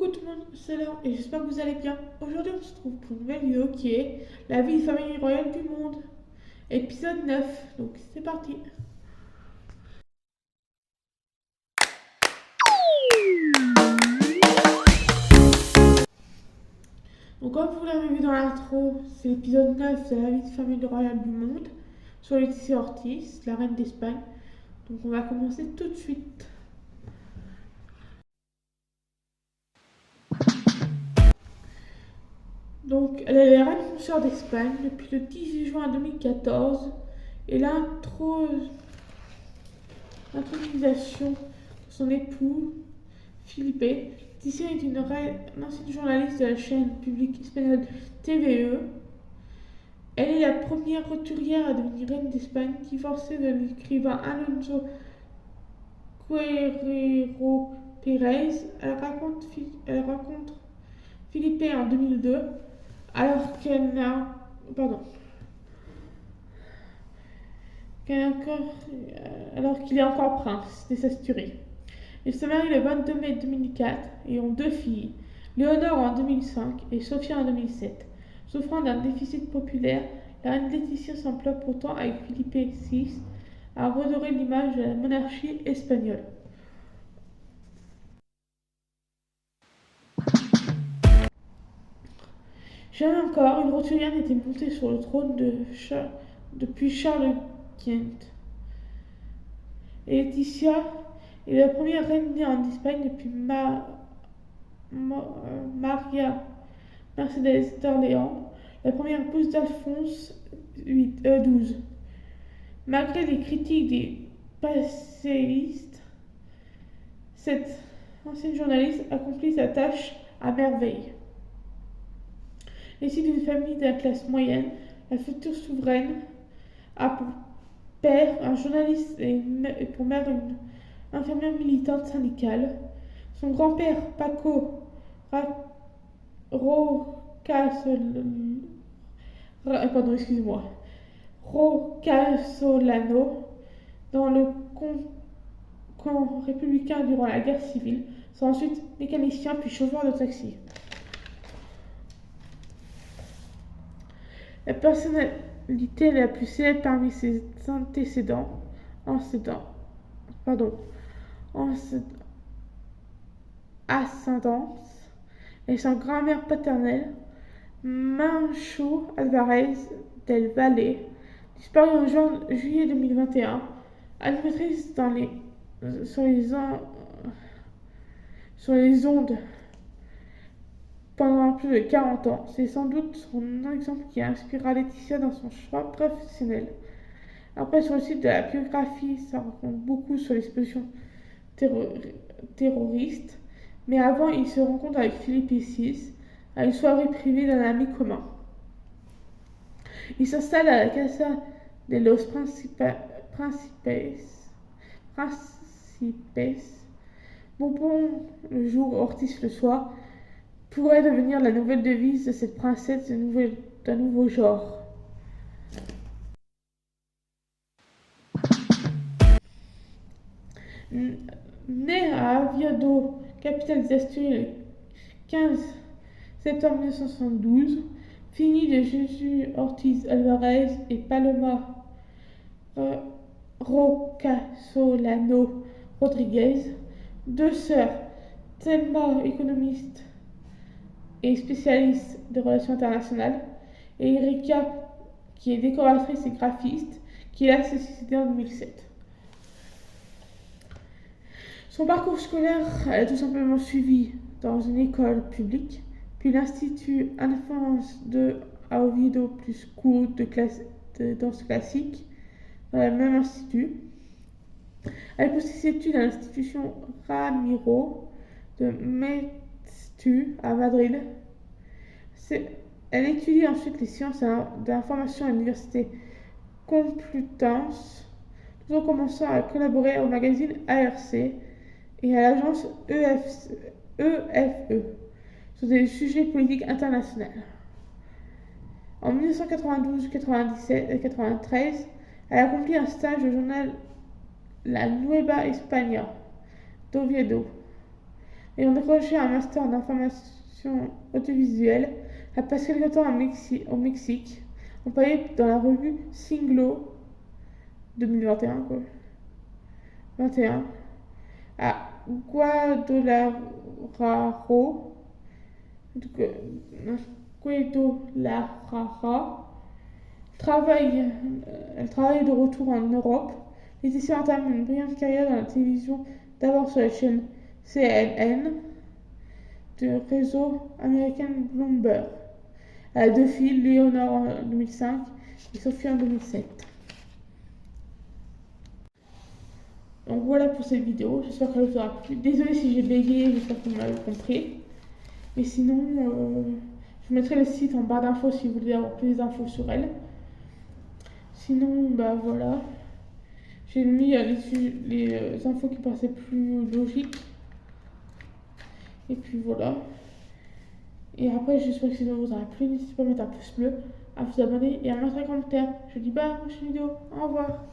Coucou tout le monde, c'est Laure et j'espère que vous allez bien. Aujourd'hui on se trouve pour une nouvelle vidéo qui est la vie de famille royale du monde, épisode 9. Donc c'est parti. Donc comme vous l'avez vu dans l'intro, c'est l'épisode 9 de la vie de famille royale du monde sur Laetitia Ortiz, la reine d'Espagne. Donc on va commencer tout de suite. Donc, elle est la reine consorte d'Espagne depuis le 18 juin 2014 et l'intronisation de son époux, Felipe. Laetitia est une ancienne journaliste de la chaîne publique espagnole TVE. Elle est la première roturière à devenir reine d'Espagne, divorcée de l'écrivain Alonso Guerrero Pérez. Elle rencontre Felipe en 2002 alors alors qu'il est encore prince de Sasturie. Ils se marient le 22 mai 2004 et ont deux filles, Léonore en 2005 et Sofia en 2007. Souffrant d'un déficit populaire, la reine Laetitia s'emploie pourtant avec Philippe VI à redorer l'image de la monarchie espagnole. Jamais encore une roturière n'était montée sur le trône depuis Charles V. Et Laetitia est la première reine née en Espagne depuis Maria Mercedes d'Orléans, la première épouse d'Alphonse XII. Malgré les critiques des passéistes, cette ancienne journaliste accomplit sa tâche à merveille. Issue d'une famille de la classe moyenne, la future souveraine a pour père un journaliste et pour mère une infirmière militante syndicale. Son grand-père, Paco Rocasolano, dans le camp républicain durant la guerre civile, sera ensuite mécanicien puis chauffeur de taxi. La personnalité la plus célèbre parmi ses ascendances est sa grand-mère paternelle, Mancho Alvarez del Valle, disparue en juillet 2021, animatrice sur les ondes pendant plus de 40 ans. C'est sans doute son exemple qui inspirera Laetitia dans son choix professionnel. Après, sur le site de la biographie, ça raconte beaucoup sur l'exposition terroriste, mais avant, il se rencontre avec Philippe VI à une soirée privée d'un ami commun. Il s'installe à la Casa de los Principes, Bourbon le jour, Ortiz le soir, pourrait devenir la nouvelle devise de cette princesse d'un nouveau genre. Née à Oviedo, capitale des Asturies, le 15 septembre 1972, fille de Jesús Ortiz Alvarez et Paloma Rocasolano Rodriguez, deux sœurs, Thelma, économiste et spécialiste de relations internationales, et Erika, qui est décoratrice et graphiste, qui l'a assassinée en 2007. Son parcours scolaire, elle a tout simplement suivi dans une école publique, puis l'Institut Alphonse II à Oviedo, plus cours de danse classique dans le même institut. Elle poursuit ses études à l'institution Ramiro de Mestu à Madrid. Elle étudie ensuite les sciences de l'information à l'université Complutense, tout en commençant à collaborer au magazine ARC et à l'agence EFE sur des sujets politiques internationaux. En 1992, 97 et 93, elle accomplit un stage au journal La Nueva España d'Oviedo. ayant décroché un master en information audiovisuelle, a passé quelque temps au Mexique, employé dans la revue Singlo 2021, quoi. 21, à Guadalajara, elle travaille de retour en Europe. Laetitia entame une brillante carrière dans la télévision, d'abord sur la chaîne CNN du réseau américain Bloomberg. Elle a deux filles, Léonore en 2005 et Sophie en 2007. Donc voilà pour cette vidéo, j'espère qu'elle vous aura plu. Désolée si j'ai bégayé, j'espère que vous m'avez compris. Mais sinon, je vous mettrai le site en barre d'infos si vous voulez avoir plus d'infos sur elle. Sinon, bah voilà. J'ai mis les infos qui paraissaient plus logiques. Et puis voilà. Et après, j'espère que cette vidéo vous aura plu. N'hésitez pas à mettre un pouce bleu, à vous abonner et à mettre un commentaire. Je vous dis bye à la prochaine vidéo. Au revoir.